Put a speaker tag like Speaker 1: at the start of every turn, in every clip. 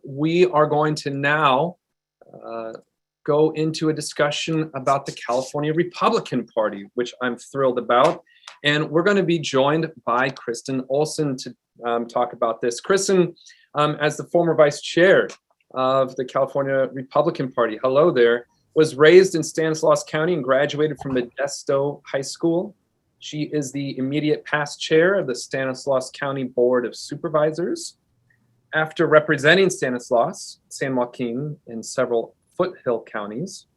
Speaker 1: We are going to now go into a discussion about the California Republican Party, which I'm thrilled about. And we're going to be joined by Kristin Olsen to talk about this. Kristin, as the former vice chair of the California Republican Party, hello there, was raised in Stanislaus County and graduated from Modesto High School. She is the immediate past chair of the Stanislaus County Board of Supervisors. After representing Stanislaus, San Joaquin, and several foothill counties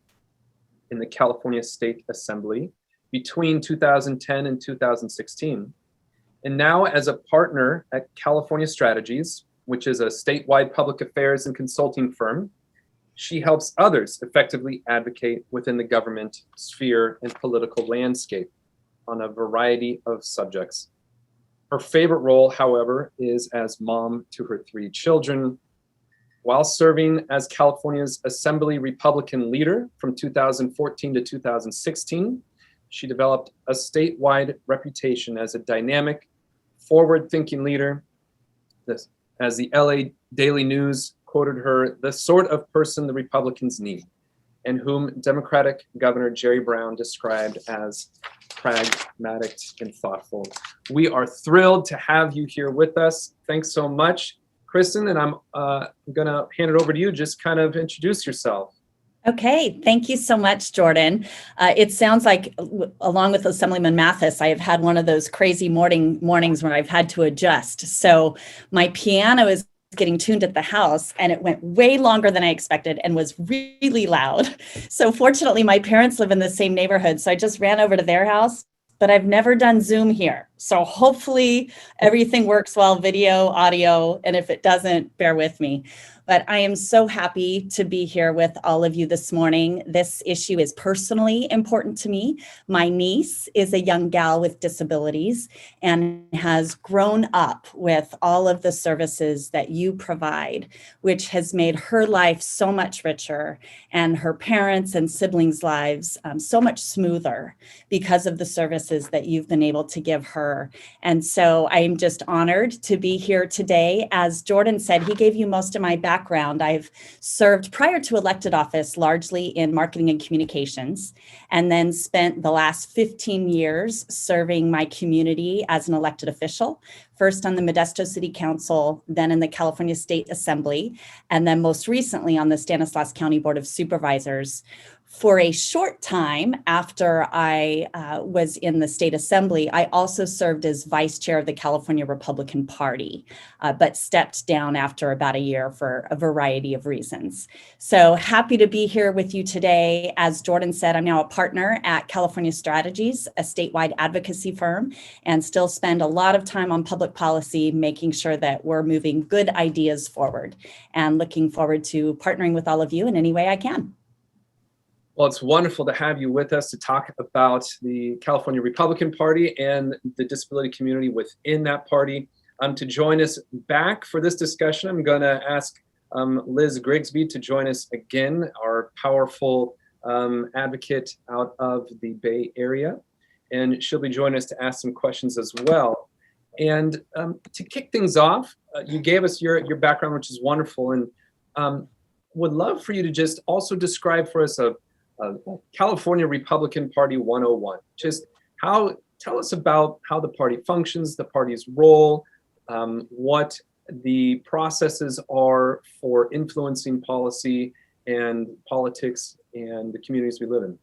Speaker 1: in the California State Assembly between 2010 and 2016, and now as a partner at California Strategies, which is a statewide public affairs and consulting firm, she helps others effectively advocate within the government sphere and political landscape on a variety of subjects. Her favorite role, however, is as mom to her 3 children. While serving as California's Assembly Republican leader from 2014 to 2016, she developed a statewide reputation as a dynamic, forward-thinking leader. As the LA Daily News quoted her, the sort of person the Republicans need, and whom Democratic Governor Jerry Brown described as pragmatic and thoughtful. We are thrilled to have you here with us. Thanks so much, Kristin, and I'm going to hand it over to you. Just kind of introduce yourself.
Speaker 2: Okay, thank you so much, Jordan. It sounds like, along with Assemblyman Mathis, I have had one of those crazy mornings where I've had to adjust. So my piano is getting tuned at the house, and it went way longer than I expected and was really loud. So fortunately, my parents live in the same neighborhood, so I just ran over to their house, but I've never done Zoom here. So hopefully everything works well, video, audio, and if it doesn't, bear with me. But I am so happy to be here with all of you this morning. This issue is personally important to me. My niece is a young gal with disabilities and has grown up with all of the services that you provide, which has made her life so much richer and her parents' and siblings' lives so much smoother because of the services that you've been able to give her. And so I'm just honored to be here today. As Jordan said, he gave you most of my background. I've served prior to elected office largely in marketing and communications, and then spent the last 15 years serving my community as an elected official, first on the Modesto City Council, then in the California State Assembly, and then most recently on the Stanislaus County Board of Supervisors. For a short time after I was in the state assembly, I also served as vice chair of the California Republican Party, but stepped down after about a year for a variety of reasons. So happy to be here with you today. As Jordan said, I'm now a partner at California Strategies, a statewide advocacy firm, and still spend a lot of time on public policy, making sure that we're moving good ideas forward, and looking forward to partnering with all of you in any way I can.
Speaker 1: Well, it's wonderful to have you with us to talk about the California Republican Party and the disability community within that party. To join us back for this discussion, I'm going to ask Liz Grigsby to join us again, our powerful advocate out of the Bay Area. And she'll be joining us to ask some questions as well. And to kick things off, you gave us your background, which is wonderful, and would love for you to just also describe for us a California Republican Party 101. Just tell us about how the party functions, the party's role, what the processes are for influencing policy and politics and the communities we live in.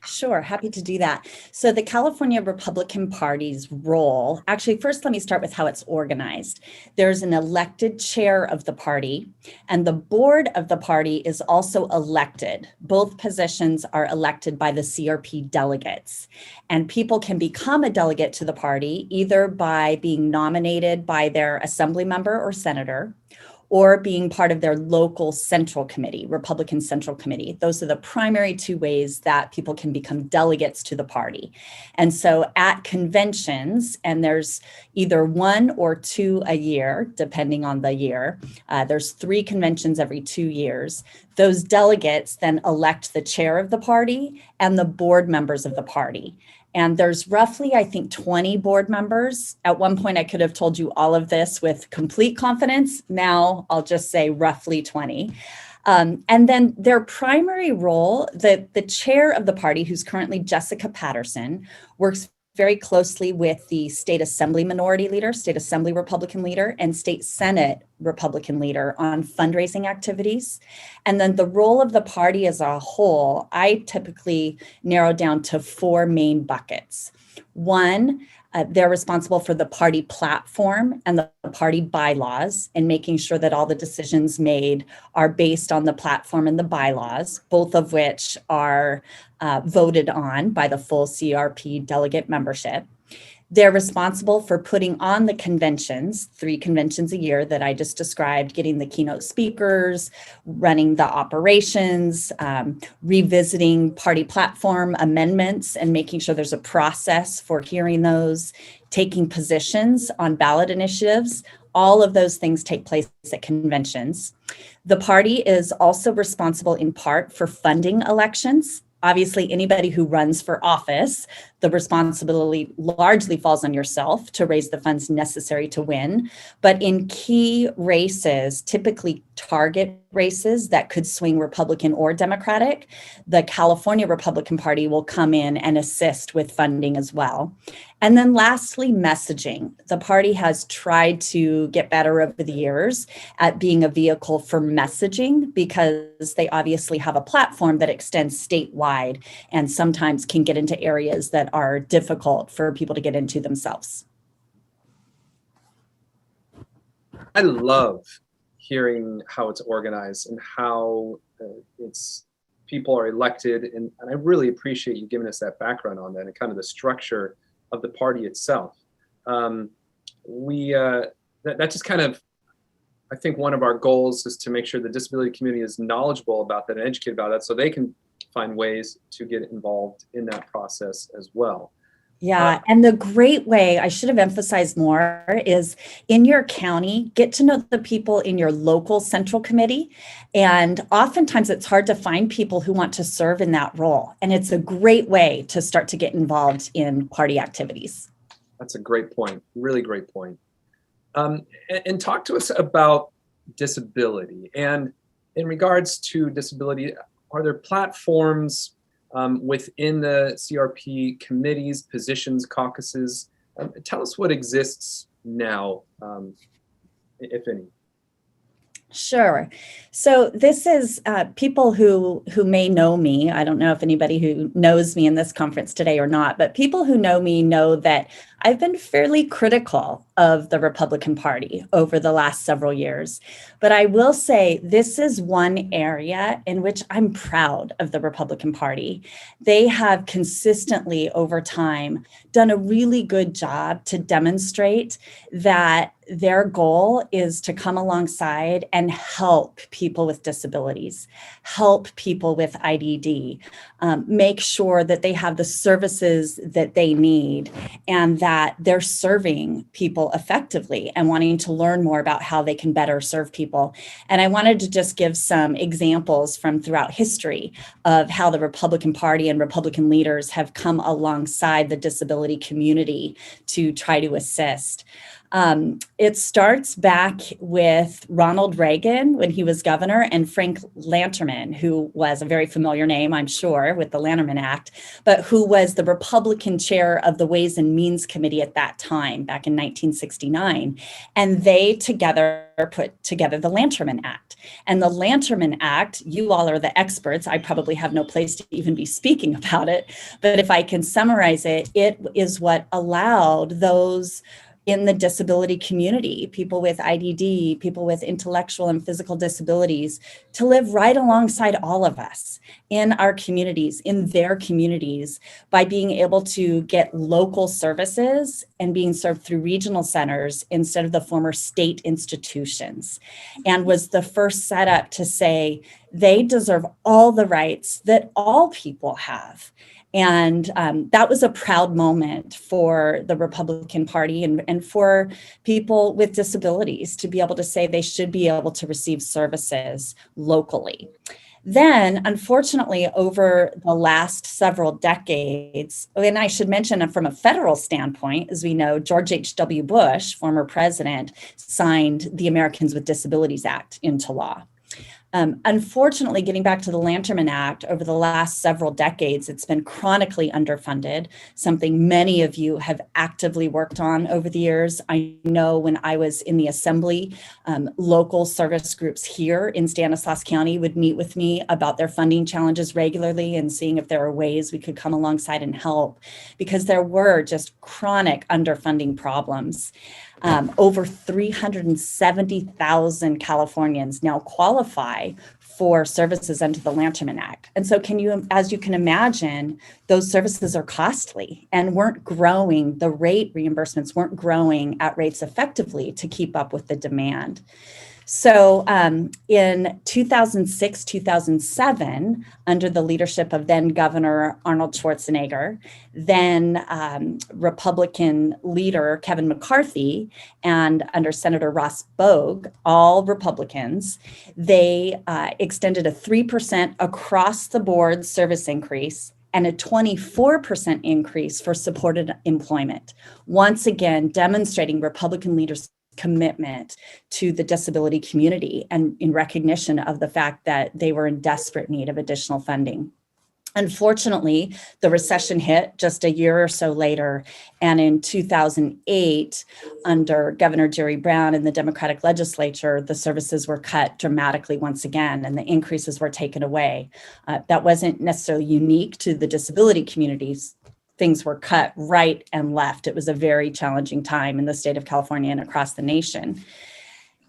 Speaker 2: Sure, happy to do that. So the California Republican Party's role, actually, first let me start with how it's organized. There's an elected chair of the party, and the board of the party is also elected. Both positions are elected by the CRP delegates, and people can become a delegate to the party either by being nominated by their assembly member or senator, or being part of their local central committee, Republican Central Committee. Those are the primary 2 ways that people can become delegates to the party. And so at conventions, and there's either 1 or 2 a year, depending on the year, there's 3 conventions every 2 years. Those delegates then elect the chair of the party and the board members of the party. And there's roughly, I think, 20 board members. At one point, I could have told you all of this with complete confidence. Now I'll just say roughly 20. And then their primary role, the chair of the party, who's currently Jessica Patterson, works very closely with the state assembly minority leader, state assembly Republican leader, and state Senate Republican leader on fundraising activities. And then the role of the party as a whole, I typically narrow down to 4 main buckets. One, they're responsible for the party platform and the party bylaws and making sure that all the decisions made are based on the platform and the bylaws, both of which are voted on by the full CRP delegate membership. They're responsible for putting on the conventions, 3 conventions a year that I just described, getting the keynote speakers, running the operations, revisiting party platform amendments and making sure there's a process for hearing those, taking positions on ballot initiatives. All of those things take place at conventions. The party is also responsible in part for funding elections. Obviously, anybody who runs for office, the responsibility largely falls on yourself to raise the funds necessary to win. But in key races, typically target races that could swing Republican or Democratic, the California Republican Party will come in and assist with funding as well. And then lastly, messaging. The party has tried to get better over the years at being a vehicle for messaging because they obviously have a platform that extends statewide and sometimes can get into areas that are difficult for people to get into themselves.
Speaker 1: I love hearing how it's organized and how it's people are elected. And I really appreciate you giving us that background on that and kind of the structure of the party itself. That just kind of, I think one of our goals is to make sure the disability community is knowledgeable about that and educated about that so they can find ways to get involved in that process as well.
Speaker 2: Yeah, and the great way, I should have emphasized more, is in your county, get to know the people in your local central committee. And oftentimes it's hard to find people who want to serve in that role. And it's a great way to start to get involved in party activities.
Speaker 1: That's a great point, really great point. And talk to us about disability. And in regards to disability, are there platforms within the CRP committees, positions, caucuses? Tell us what exists now, if any.
Speaker 2: Sure. So this is people who may know me. I don't know if anybody who knows me in this conference today or not, but people who know me know that I've been fairly critical of the Republican Party over the last several years. But I will say this is one area in which I'm proud of the Republican Party. They have consistently over time done a really good job to demonstrate that their goal is to come alongside and help people with disabilities, help people with IDD, make sure that they have the services that they need and that they're serving people effectively and wanting to learn more about how they can better serve people. And I wanted to just give some examples from throughout history of how the Republican Party and Republican leaders have come alongside the disability community to try to assist. It starts back with Ronald Reagan when he was governor and Frank Lanterman, who was a very familiar name, I'm sure, with the Lanterman Act, but who was the Republican chair of the Ways and Means Committee at that time, back in 1969. And they together put together the Lanterman Act. And the Lanterman Act, you all are the experts. I probably have no place to even be speaking about it. But if I can summarize it, it is what allowed those in the disability community, people with IDD, people with intellectual and physical disabilities, to live right alongside all of us in our communities, in their communities, by being able to get local services and being served through regional centers instead of the former state institutions, and was the first setup to say they deserve all the rights that all people have. And that was a proud moment for the Republican Party and for people with disabilities to be able to say they should be able to receive services locally. Then, unfortunately, over the last several decades, and I should mention from a federal standpoint, as we know, George H.W. Bush, former president, signed the Americans with Disabilities Act into law. Unfortunately, getting back to the Lanterman Act, over the last several decades, it's been chronically underfunded, something many of you have actively worked on over the years. I know when I was in the assembly, local service groups here in Stanislaus County would meet with me about their funding challenges regularly and seeing if there were ways we could come alongside and help, because there were just chronic underfunding problems. Over 370,000 Californians now qualify for services under the Lanterman Act. And so as you can imagine, those services are costly and weren't growing. The rate reimbursements weren't growing at rates effectively to keep up with the demand. So in 2006, 2007, under the leadership of then Governor Arnold Schwarzenegger, then Republican leader Kevin McCarthy, and under Senator Ross Bogue, all Republicans, they extended a 3% across the board service increase and a 24% increase for supported employment. Once again, demonstrating Republican leaders' commitment to the disability community and in recognition of the fact that they were in desperate need of additional funding. Unfortunately, the recession hit just a year or so later, and in 2008, under Governor Jerry Brown and the Democratic legislature, the services were cut dramatically once again, and the increases were taken away. That wasn't necessarily unique to the disability communities. Things were cut right and left. It was a very challenging time in the state of California and across the nation.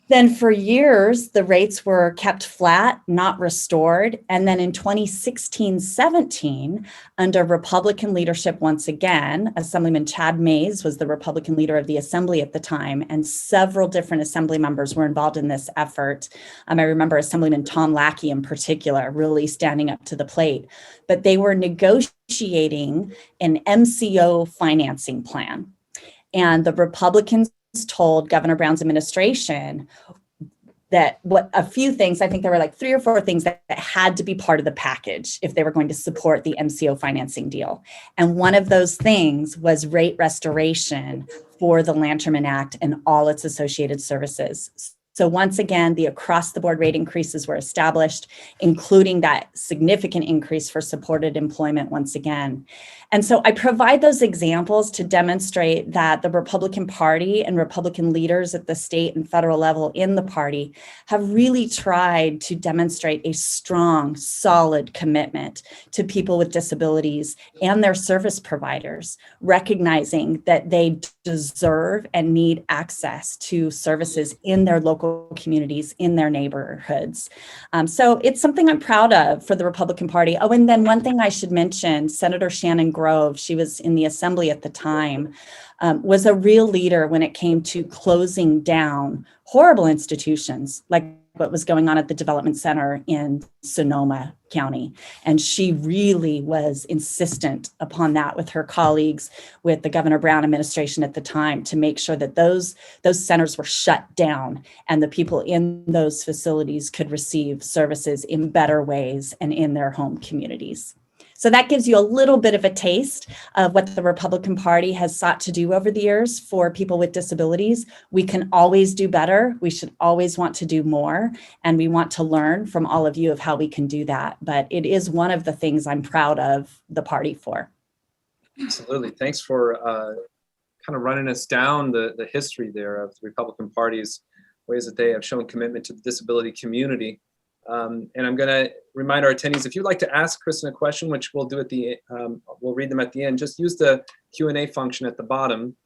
Speaker 2: Then for years, the rates were kept flat, not restored. And then in 2016-17, under Republican leadership once again, Assemblyman Chad Mays was the Republican leader of the Assembly at the time, and several different Assembly members were involved in this effort. I remember Assemblyman Tom Lackey in particular really standing up to the plate. But they were negotiating an MCO financing plan. And the Republicans told Governor Brown's administration that a few things, I think there were like 3 or 4 things that had to be part of the package if they were going to support the MCO financing deal. And one of those things was rate restoration for the Lanterman Act and all its associated services. So once again, the across-the-board rate increases were established, including that significant increase for supported employment once again. And so I provide those examples to demonstrate that the Republican Party and Republican leaders at the state and federal level in the party have really tried to demonstrate a strong, solid commitment to people with disabilities and their service providers, recognizing that they deserve and need access to services in their local communities, in their neighborhoods. So it's something I'm proud of for the Republican Party. Oh, and then one thing I should mention, Senator Shannon Grove, she was in the Assembly at the time, was a real leader when it came to closing down horrible institutions like what was going on at the Development Center in Sonoma County. And she really was insistent upon that with her colleagues, with the Governor Brown administration at the time, to make sure that those centers were shut down and the people in those facilities could receive services in better ways and in their home communities. So that gives you a little bit of a taste of what the Republican Party has sought to do over the years for people with disabilities. We can always do better. We should always want to do more. And we want to learn from all of you of how we can do that. But it is one of the things I'm proud of the party for.
Speaker 1: Absolutely. Thanks for kind of running us down the history there of the Republican Party's ways that they have shown commitment to the disability community. And I'm going to remind our attendees, if you'd like to ask Kristin a question, which we'll do we'll read them at the end, just use the Q&A function at the bottom.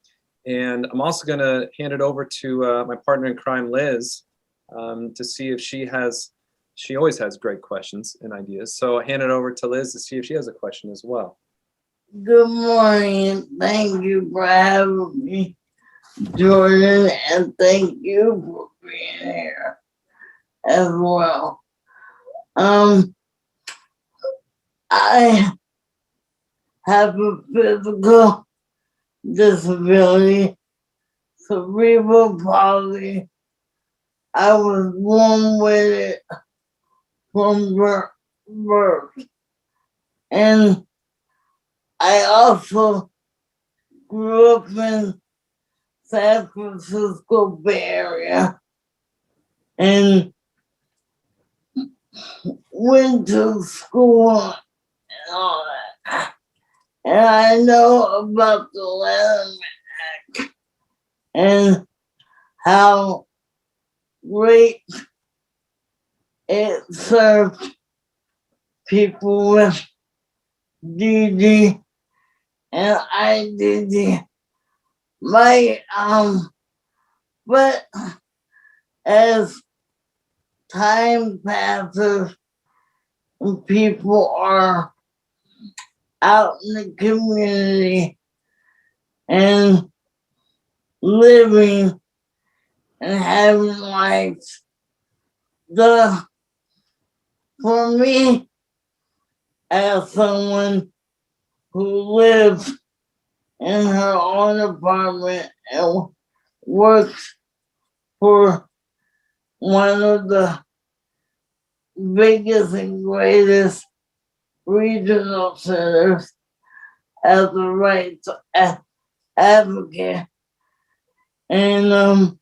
Speaker 1: And I'm also going to hand it over to my partner in crime, Liz, to see if she always has great questions and ideas. So I'll hand it over to Liz to see if she has a question as well.
Speaker 3: Good morning. Thank you for having me, Jordan, and thank you for being here as well. I have a physical disability, cerebral palsy. I was born with it from birth. birth. And I also grew up in San Francisco Bay Area and went to school and all that. And I know about the Lanterman Act and how great it served people with DD and IDD. But as time passes and people are out in the community and living and having lives, for me, as someone who lives in her own apartment and works for one of the biggest and greatest regional centers as a rights advocate. And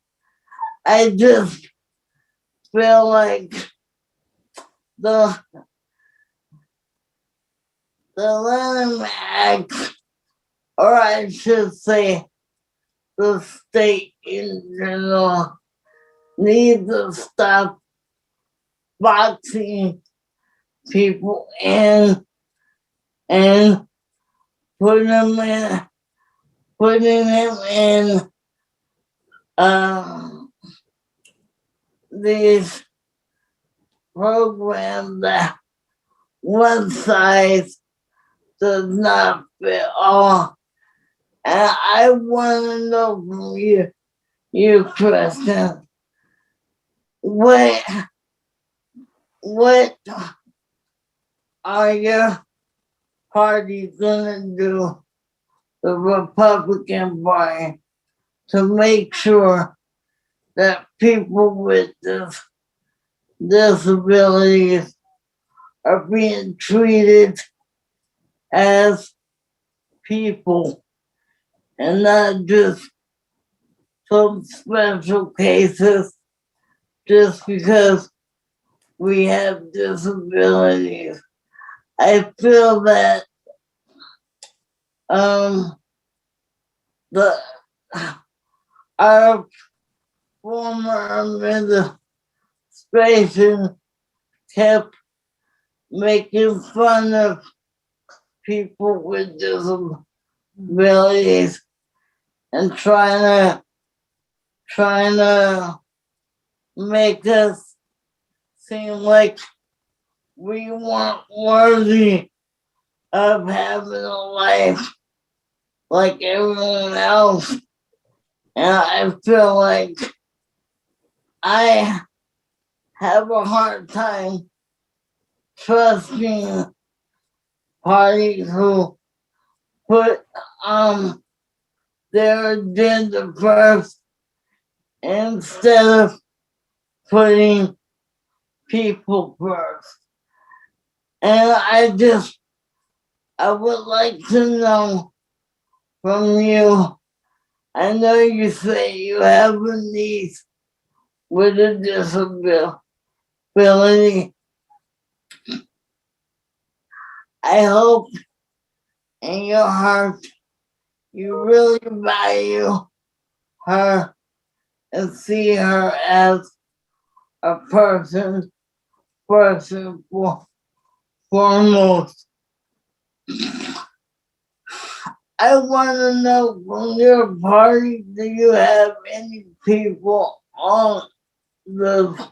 Speaker 3: I just feel like the Lanterman Act, or I should say the state in general, needs to stop boxing people in and putting them in these programs that one size does not fit all. And I want to know from you, Kristin, what are your party gonna do, the Republican Party, to make sure that people with disabilities are being treated as people and not just some special cases just because we have disabilities? I feel that our former administration kept making fun of people with disabilities and trying to make us seem like we weren't worthy of having a life like everyone else. And I feel like I have a hard time trusting parties who put their agenda first instead of putting people first. And I would like to know from you. I know you say you have a niece with a disability. I hope in your heart you really value her and see her as a person first and foremost. I want to know from your party, do you have any people on the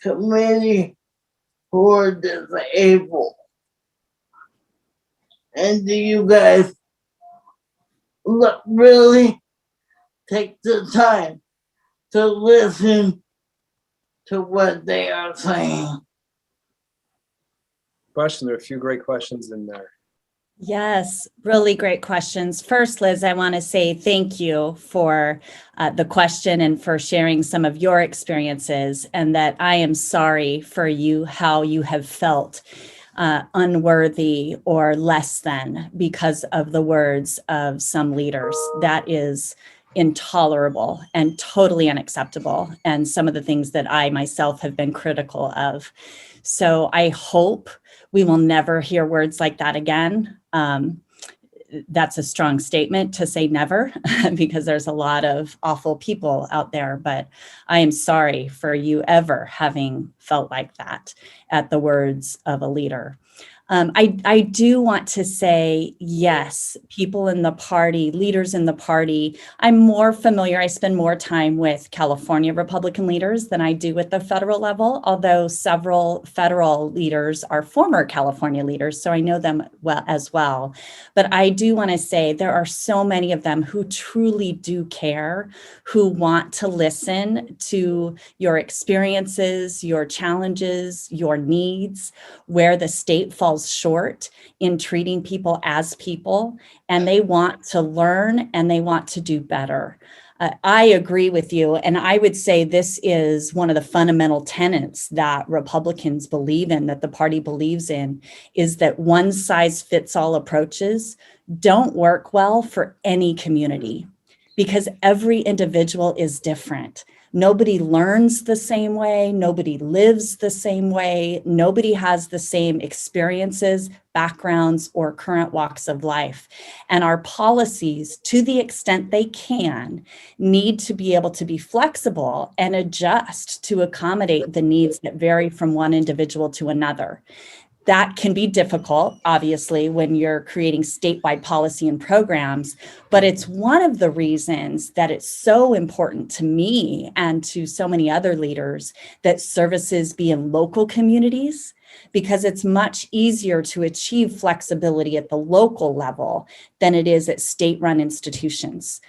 Speaker 3: committee who are disabled? And do you guys really take the time to listen to what they are saying?
Speaker 1: Question. There are a few great questions in there.
Speaker 2: Yes, really great questions. First, Liz, I want to say thank you for the question and for sharing some of your experiences, and that I am sorry for you, how you have felt. unworthy or less than because of the words of some leaders. That is intolerable and totally unacceptable, and some of the things that I myself have been critical of. So I hope we will never hear words like that again. That's a strong statement to say never, because there's a lot of awful people out there, but I am sorry for you ever having felt like that at the words of a leader. I do want to say, yes, people in the party, leaders in the party, I'm more familiar, I spend more time with California Republican leaders than I do with the federal level, although several federal leaders are former California leaders, so I know them well as well. But I do want to say there are so many of them who truly do care, who want to listen to your experiences, your challenges, your needs, where the state falls short in treating people as people, and they want to learn and they want to do better. I agree with you, and I would say this is one of the fundamental tenets that Republicans believe in, that the party believes in, is that one size fits all approaches don't work well for any community, because every individual is different. Nobody learns the same way. Nobody lives the same way. Nobody has the same experiences, backgrounds, or current walks of life. And our policies, to the extent they can, need to be able to be flexible and adjust to accommodate the needs that vary from one individual to another. That can be difficult, obviously, when you're creating statewide policy and programs, but it's one of the reasons that it's so important to me and to so many other leaders that services be in local communities, because it's much easier to achieve flexibility at the local level than it is at state-run institutions.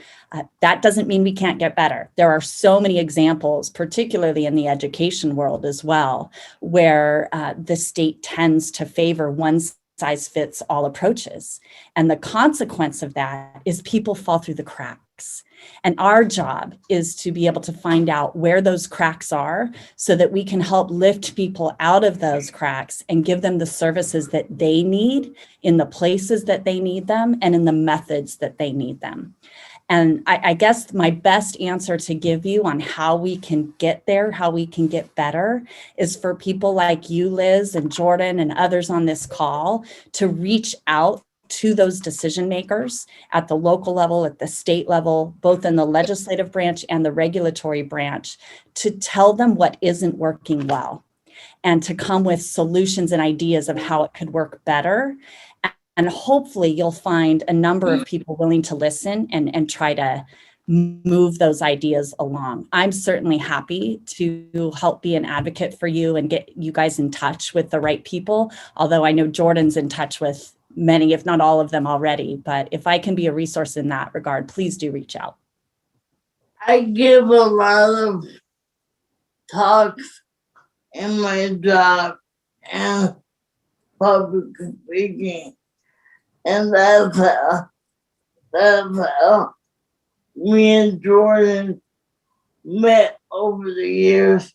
Speaker 2: That doesn't mean we can't get better. There are so many examples, particularly in the education world as well, where the state tends to favor one size fits all approaches. And the consequence of that is people fall through the cracks. And our job is to be able to find out where those cracks are so that we can help lift people out of those cracks and give them the services that they need in the places that they need them and in the methods that they need them. And I guess my best answer to give you on how we can get there, how we can get better, is for people like you, Liz, and Jordan, and others on this call to reach out to those decision makers at the local level, at the state level, both in the legislative branch and the regulatory branch, to tell them what isn't working well and to come with solutions and ideas of how it could work better. And hopefully you'll find a number of people willing to listen and try to move those ideas along. I'm certainly happy to help be an advocate for you and get you guys in touch with the right people, although I know Jordan's in touch with many, if not all of them already. But if I can be a resource in that regard, please do reach out.
Speaker 3: I give a lot of talks in my job and public speaking. And that's how me and Jordan met over the years.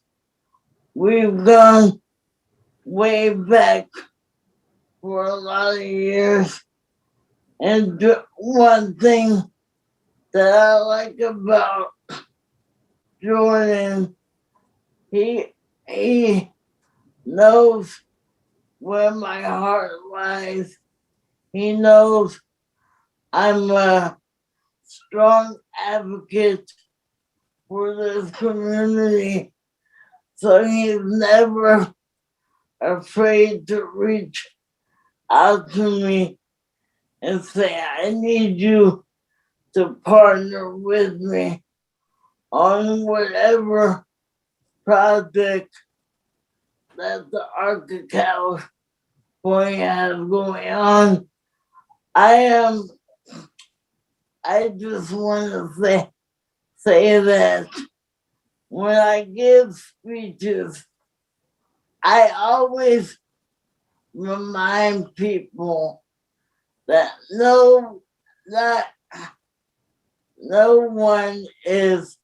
Speaker 3: We've gone way back for a lot of years. And one thing that I like about Jordan, he knows where my heart lies. He knows I'm a strong advocate for this community, so he's never afraid to reach out to me and say, I need you to partner with me on whatever project that the Arc of California has going on. I just want to say that when I give speeches, I always remind people that no one is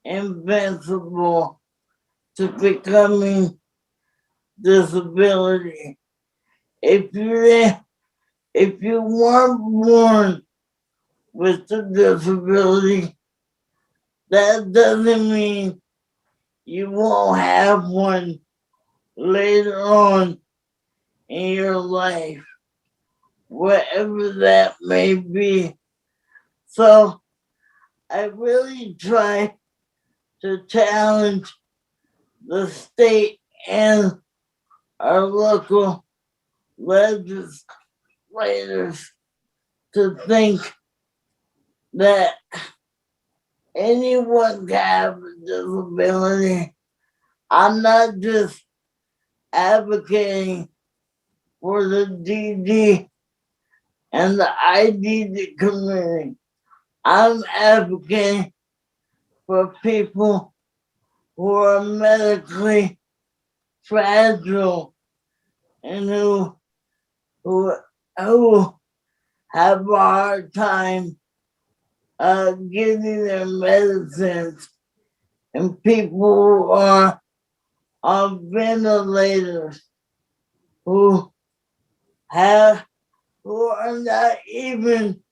Speaker 3: invincible to becoming disability. if you weren't born with a disability, that doesn't mean you won't have one later on in your life, whatever that may be. So I really try to challenge the state and our local legislators to think that anyone can have a disability. I'm not just advocating for the DD and the IDD community. I'm advocating for people who are medically fragile and who have a hard time getting their medicines, and people who are on ventilators who are not even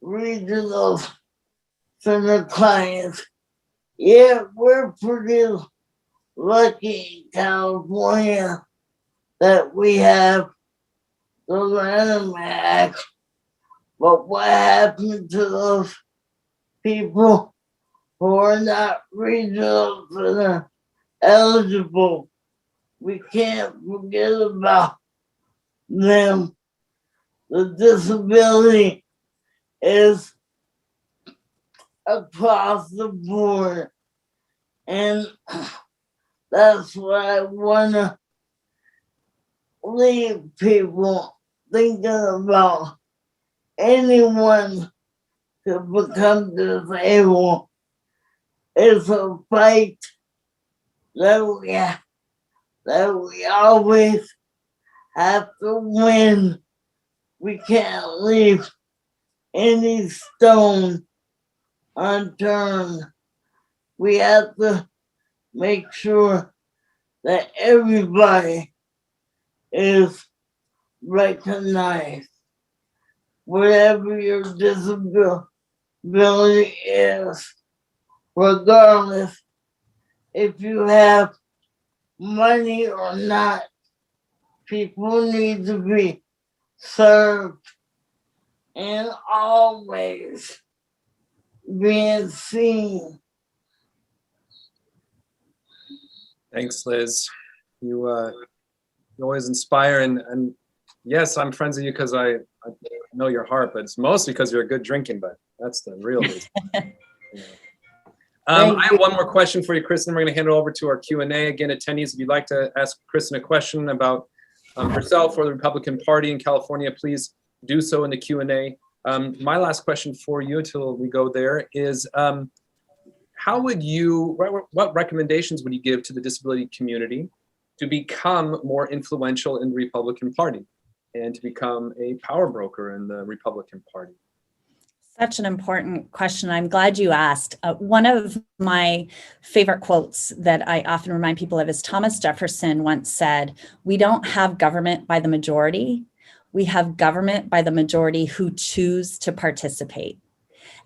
Speaker 3: regional center clients. Yeah, we're pretty lucky in California that we have the Lanterman Act. But what happened to those people who are not regional center eligible? We can't forget about them. The disability is across the board, and that's what I want to leave people thinking about. Anyone could become disabled. It's a fight that we always have to win. We can't leave any stone unturned. We have to make sure that everybody is recognized. Whatever your disability is, regardless if you have money or not, people need to be served and always being seen.
Speaker 1: Thanks, Liz. You always inspire, and yes, I'm friends with you because I know your heart, but it's mostly because you're a good drinking buddy. That's the real reason. I have one more question for you, Kristin. We're going to hand it over to our Q&A. Again, attendees, if you'd like to ask Kristin a question about herself or the Republican Party in California, please do so in the Q&A. My last question for you until we go there is, what recommendations would you give to the disability community to become more influential in the Republican Party and to become a power broker in the Republican Party?
Speaker 2: Such an important question. I'm glad you asked. One of my favorite quotes that I often remind people of is Thomas Jefferson once said, "We don't have government by the majority. We have government by the majority who choose to participate."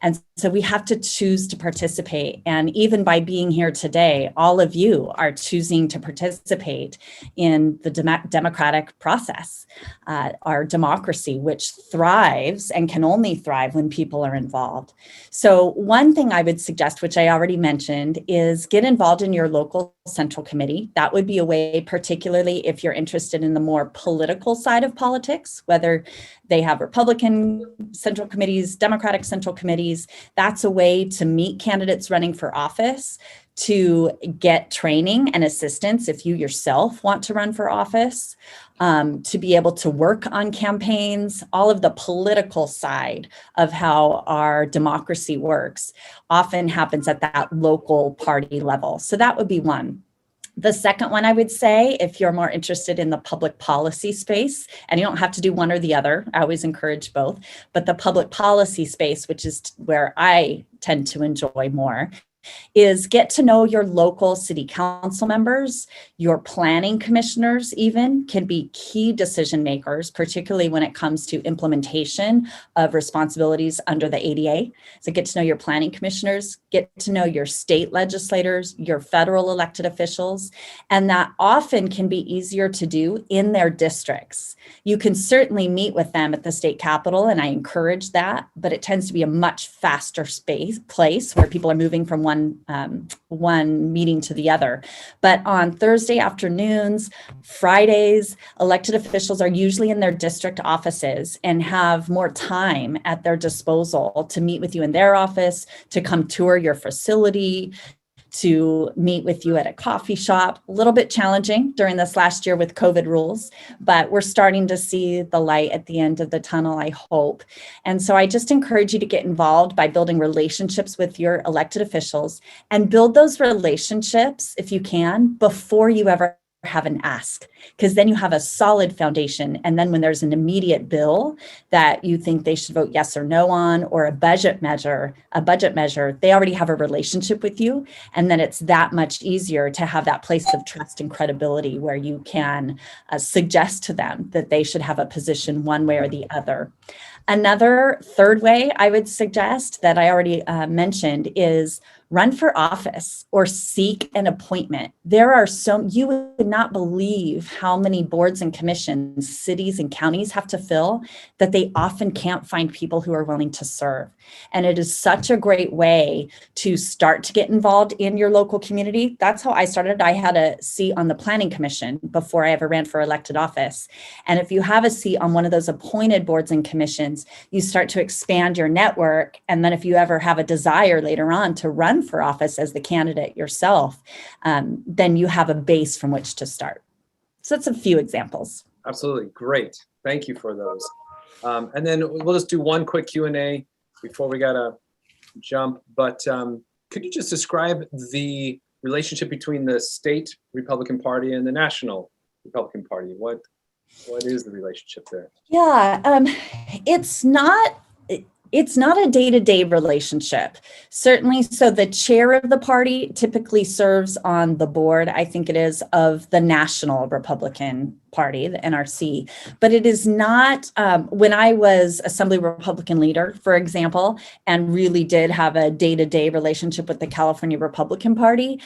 Speaker 2: And so we have to choose to participate. And even by being here today, all of you are choosing to participate in the democratic process, our democracy, which thrives and can only thrive when people are involved. So one thing I would suggest, which I already mentioned, is get involved in your local central committee. That would be a way, particularly if you're interested in the more political side of politics, whether they have Republican central committees, Democratic central committees. That's a way to meet candidates running for office, to get training and assistance if you yourself want to run for office, to be able to work on campaigns. All of the political side of how our democracy works often happens at that local party level. So that would be one. The second one, I would say, if you're more interested in the public policy space, and you don't have to do one or the other, I always encourage both, but the public policy space, which is where I tend to enjoy more, is get to know your local city council members. Your planning commissioners even can be key decision makers, particularly when it comes to implementation of responsibilities under the ADA. So get to know your planning commissioners, get to know your state legislators, your federal elected officials, and that often can be easier to do in their districts. You can certainly meet with them at the state capitol, and I encourage that, but it tends to be a much faster place where people are moving from one meeting to the other. But on Thursday afternoons, Fridays, elected officials are usually in their district offices and have more time at their disposal to meet with you in their office, to come tour your facility, to meet with you at a coffee shop. A little bit challenging during this last year with COVID rules, but we're starting to see the light at the end of the tunnel, I hope. And so I just encourage you to get involved by building relationships with your elected officials, and build those relationships, if you can, before you ever have an ask, because then you have a solid foundation. And then when there's an immediate bill that you think they should vote yes or no on, or a budget measure, they already have a relationship with you. And then it's that much easier to have that place of trust and credibility where you can suggest to them that they should have a position one way or the other. Another third way I would suggest that I already mentioned is run for office or seek an appointment. There are you would not believe how many boards and commissions cities and counties have to fill, that they often can't find people who are willing to serve. And it is such a great way to start to get involved in your local community. That's how I started. I had a seat on the planning commission before I ever ran for elected office. And if you have a seat on one of those appointed boards and commissions, you start to expand your network. And then if you ever have a desire later on to run for office as the candidate yourself, then you have a base from which to start. So that's a few examples.
Speaker 1: Absolutely. Great. Thank you for those. And then we'll just do one quick Q&A before we got to jump. But could you just describe the relationship between the state Republican Party and the national Republican Party? What is the relationship there?
Speaker 2: Yeah, it's not a day-to-day relationship, certainly. So the chair of the party typically serves on the board, I think it is, of the National Republican Party, the NRC. But it is not, when I was Assembly Republican leader, for example, and really did have a day-to-day relationship with the California Republican Party,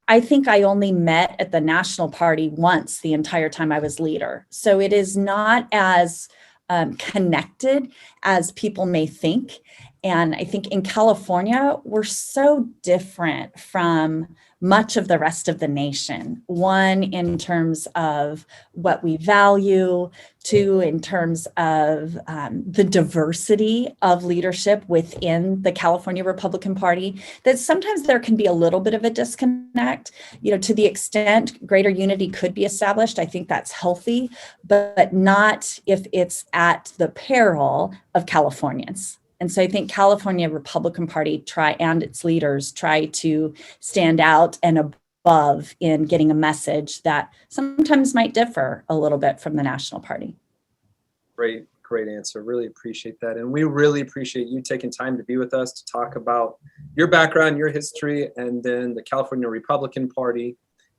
Speaker 2: I think I only met at the National Party once the entire time I was leader. So it is not as connected as people may think. And I think in California, we're so different from much of the rest of the nation. One, in terms of what we value. Two, in terms of the diversity of leadership within the California Republican Party, that sometimes there can be a little bit of a disconnect. To the extent greater unity could be established, I think that's healthy, but not if it's at the peril of Californians. And so I think California Republican Party and its leaders try to stand out and above in getting a message that sometimes might differ a little bit from the national party.
Speaker 1: Great answer. Really appreciate that. And we really appreciate you taking time to be with us to talk about your background, your history, and then the California Republican Party,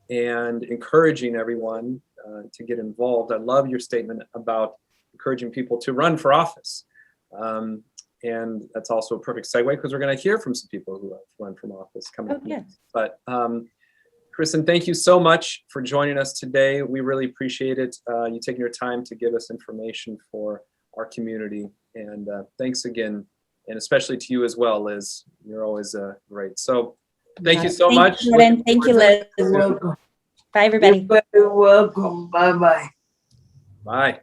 Speaker 1: and encouraging everyone to get involved. I love your statement about encouraging people to run for office. And that's also a perfect segue, because we're going to hear from some people who have run from office coming up next. But Kristin, thank you so much for joining us today. We really appreciate it. You taking your time to give us information for our community. And thanks again. And especially to you as well, Liz. You're always great. So thank you so much.
Speaker 2: Thank you, Liz.
Speaker 3: You're welcome.
Speaker 2: Bye, everybody.
Speaker 3: You're very welcome. Bye-bye.
Speaker 1: Bye.